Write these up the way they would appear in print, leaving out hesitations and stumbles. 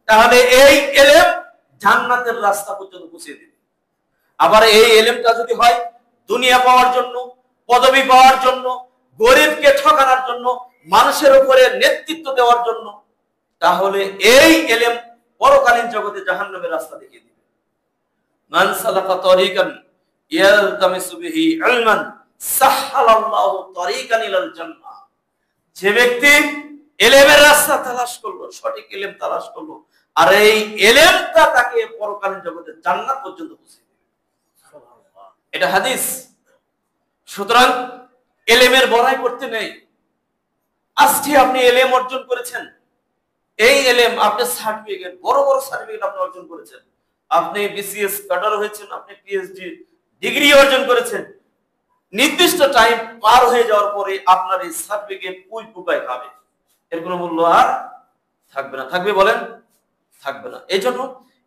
তাহলে এই এলেম জান্নাতের রাস্তা পর্যন্ত পৌঁছে দিবে। আবার এই এলেমটা যদি হয় দুনিয়া পাওয়ার জন্য, পদবি পাওয়ার জন্য, গরিবকে ঠকানোর জন্য, মানুষের উপরে নেতৃত্ব দেওয়ার জন্য, তাহলে এই এলেম পরকালীন জগতে জাহান্নামের রাস্তা দেখিয়ে দিবে। মান সালাকা তরিকান ইয়ালতামিসু বিহি ইলমান সাহহালাল্লাহু তরিকান ইলাল জান্নাহ। যে ব্যক্তি এলেমের রাস্তা তালাশ করলো, সঠিক এলেম তালাশ করলো, আর এই এলেমটা তাকে পরকালীন জগতে জান্নাত পর্যন্ত পৌঁছে দিবে। এটা হাদিস। সুতরাং এলেমের বড়াই করতে নেই। আজকে আপনি এলেম অর্জন করেছেন, এই এলেম আপনি সার্টিফিকেট, বড় বড় সার্টিফিকেট আপনি অর্জন করেছেন, আপনি বিসিএস ক্যাডার হয়েছেন, আপনি পিএইচডি ডিগ্রি অর্জন করেছেন, নির্দিষ্ট টাইম পার হয়ে যাওয়ার পরে আপনার এই সার্টিফিকেট কুই কুপায় খাবে, এর কোনো মূল্য আর থাকবে না। থাকবে বলেন? থাকবে না। এই জন্য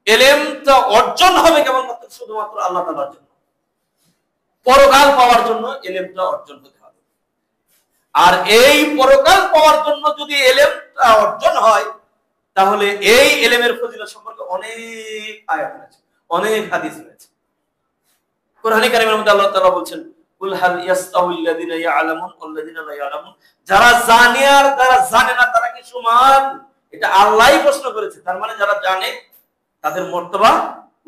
এলেমটা অর্জন হবে কেবলমাত্র শুধুমাত্র আল্লাহ তাআলার জন্য, পরকাল পাওয়ার জন্য এলেমটা অর্জন হতে হবে। আর এই পরকাল পাওয়ার জন্য যদি এলেমটা অর্জন হয়, তাহলে এই এলেমের ফজিলত সম্পর্কে অনেক আয়াত আছে, অনেক হাদিস রয়েছে। কোরআনে কারীমের মধ্যে আল্লাহ তাআলা বলছেন, কুল হাল ইয়াস্তাউল্লাযিনা ইয়ালামুন ওয়াল্লাযিনা লা ইয়ালামুন, যারা জানে আর যারা জানে না তারা কি সমান? এটা আল্লাহই প্রশ্ন করেছে। তার মানে যারা জানে তাদের মর্তবা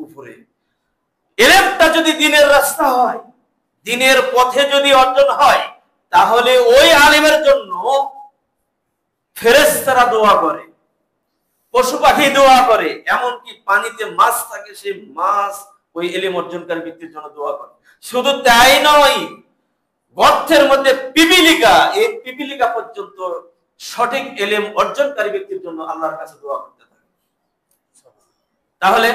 উপরে। এলেমটা যদি দ্বীনের রাস্তা হয়, দ্বীনের পথে যদি অর্জন হয়, তাহলে ওই আলেমের জন্য ফেরেশতারা দোয়া করে, পশু পাখি দোয়া করে, এমনকি পানিতে মাছ থাকে সেই মাছ ওই এলেম অর্জনকারী ব্যক্তির জন্য দোয়া করে। শুধু তাই নয়, গর্তের মধ্যে পিপিলিকা, এই পিপিলিকা পর্যন্ত সঠিক এলেম অর্জনকারী ব্যক্তির জন্য আল্লাহর কাছে দোয়া করতে থাকে। তাহলে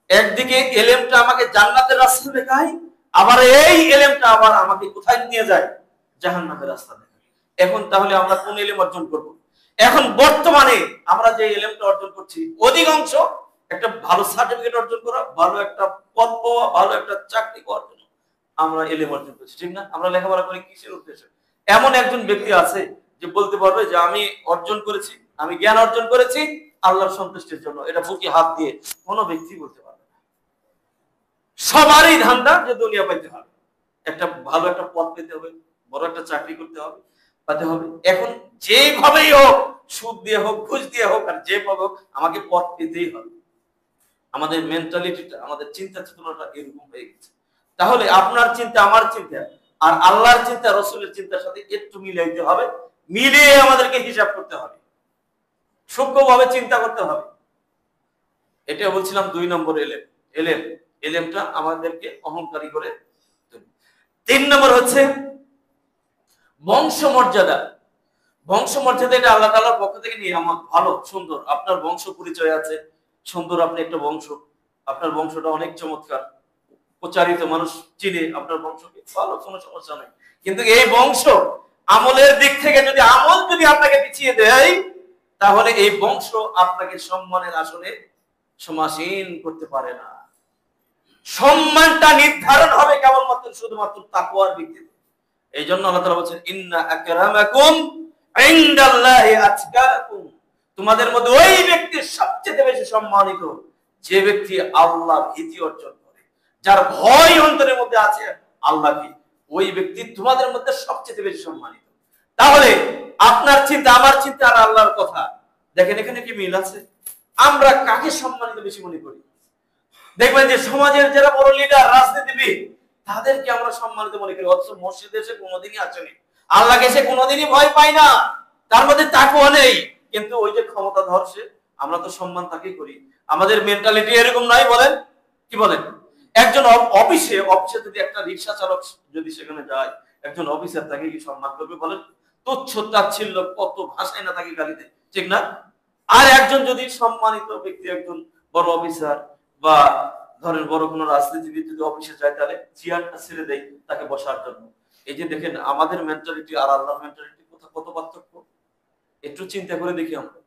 একদিকে এলেমটা আমাকে জান্নাতের রাস্তা দেখায়, আবার এই এলেমটা আবার আমাকে কোথায় নিয়ে যায়? জাহান্নামের রাস্তা দেখায়। এখন তাহলে আমরা কোন এলেম অর্জন করব? এখন বর্তমানে আমরা যে এলেমটা অর্জন করছি, অধিকাংশ একটা ভালো সার্টিফিকেট অর্জন করা, ভালো একটা পদ পাওয়া, ভালো একটা চাকরি করার জন্য আমরা এলেম অর্জন করছি, ঠিক না? আমরা লেখাপড়া করি কিসের উদ্দেশ্যে? এমন একজন ব্যক্তি আছে যে বলতে পারবে যে আমি অর্জন করেছি, আমি জ্ঞান অর্জন করেছি আল্লাহর সন্তুষ্টির জন্য। এটা বুকে হাত দিয়ে কোনো ব্যক্তি বলতে পারবে না। সবারই ধান্দা যে দুনিয়া পাইতে হবে, একটা ভালো একটা পদ পেতে হবে, বড় একটা চাকরি করতে হবে, পাতে হবে। এখন যেভাবেই হোক, সুদ দিয়ে হোক, ঘুষ দিয়ে হোক, আর যেভাবে হোক, আমাকে পদ পেতেই হবে। আমাদের মেন্টালিটিটা, আমাদের চিন্তা চেতনাটা এরকম হয়ে গেছে। তাহলে আপনার চিন্তা, আমার চিন্তা আর আল্লাহর চিন্তা, রাসূলের চিন্তার সাথে একটু মিলাইতে হবে, মিলিয়ে আমাদেরকে হিসাব করতে হবে, সূক্ষ্মভাবে চিন্তা করতে হবে। এটা বলছিলাম 2 নম্বর এলেম। এলেমটা আমাদেরকে অহংকারী করে। 3 নম্বর হচ্ছে বংশমর্যাদা। বংশমর্যাদা এটা আল্লাহ তাআলার পক্ষ থেকে নিয়ামত। ভালো, সুন্দর, আপনার বংশ পরিচয় আছে, সুন্দর, আপনি একটা বংশ, আপনার বংশটা অনেক চমৎকার, প্রচারিত, মানুষ চিনে আপনার বংশকে, ভালো, কোনো সমস্যা নেই। কিন্তু এই বংশ আমলের দিক থেকে যদি আমল যদি আপনাকে পিছিয়ে দেয়, তাহলে এই বংশ আপনাকে সম্মানের আসনে সমাসীন করতে পারে না। সম্মানটা নির্ধারণ হবে কেবলমাত্র শুধুমাত্র তাকওয়ার ভিত্তিতে। এই জন্য আল্লাহ তাআলা বলেছেন, ইন্না আকরামাকুম ইনদাল্লাহি আতকাকুম, তোমাদের মধ্যে ওই ব্যক্তি সবচেয়ে বেশি সম্মানিত যে ব্যক্তি আল্লাহ ভীতি অর্জন করে, যার ভয় অন্তরের মধ্যে আছে আল্লাহকে, ওই ব্যক্তি তোমাদের মধ্যে সবচেয়ে বেশি সম্মানিত। তাহলে আপনার চিন্তা, আমার চিন্তা আর আল্লাহর কথা, দেখেন এখানে কি মিল আছে? আমরা কাকে সম্মানিত বেশি মনে করি? দেখবেন যে সমাজের যারা বড় লিডার, রাজনীতিবিদ, তাদেরকে আমরা সম্মানিত মনে করি, অথচ মসজিদে এসে কোনোদিনই আসেনি, আল্লাহকে সে কোনোদিনই ভয় পায় না, তার মধ্যে তাকওয়া নেই, কিন্তু ওই যে ক্ষমতা ধরছে, আমরা তো সম্মান তাকেই করি। আমাদের মেন্টালিটি এরকম নাই? বলেন, কি বলেন? একজন অফিসে যদি একটা রিকশা চালক যদি সেখানে যায়, একজন অফিসার তাকে কি সম্মান করবে? বলেন, তুচ্ছ তাচ্ছিল্য, কত ভাষায় না তাকে গালি দেয়, ঠিক না? আর একজন যদি সম্মানিত ব্যক্তি, একজন বড় অফিসার বা ধরেন বড় কোনো রাজনীতিবিদ যদি অফিসে যায়, তাহলে চেয়ারটা ছেড়ে দেয় তাকে বসার জন্য। এই যে দেখেন আমাদের মেন্টালিটি আর আল্লাহর মেন্টালিটি কত পার্থক্য, একটু চিন্তা করে দেখি আমরা।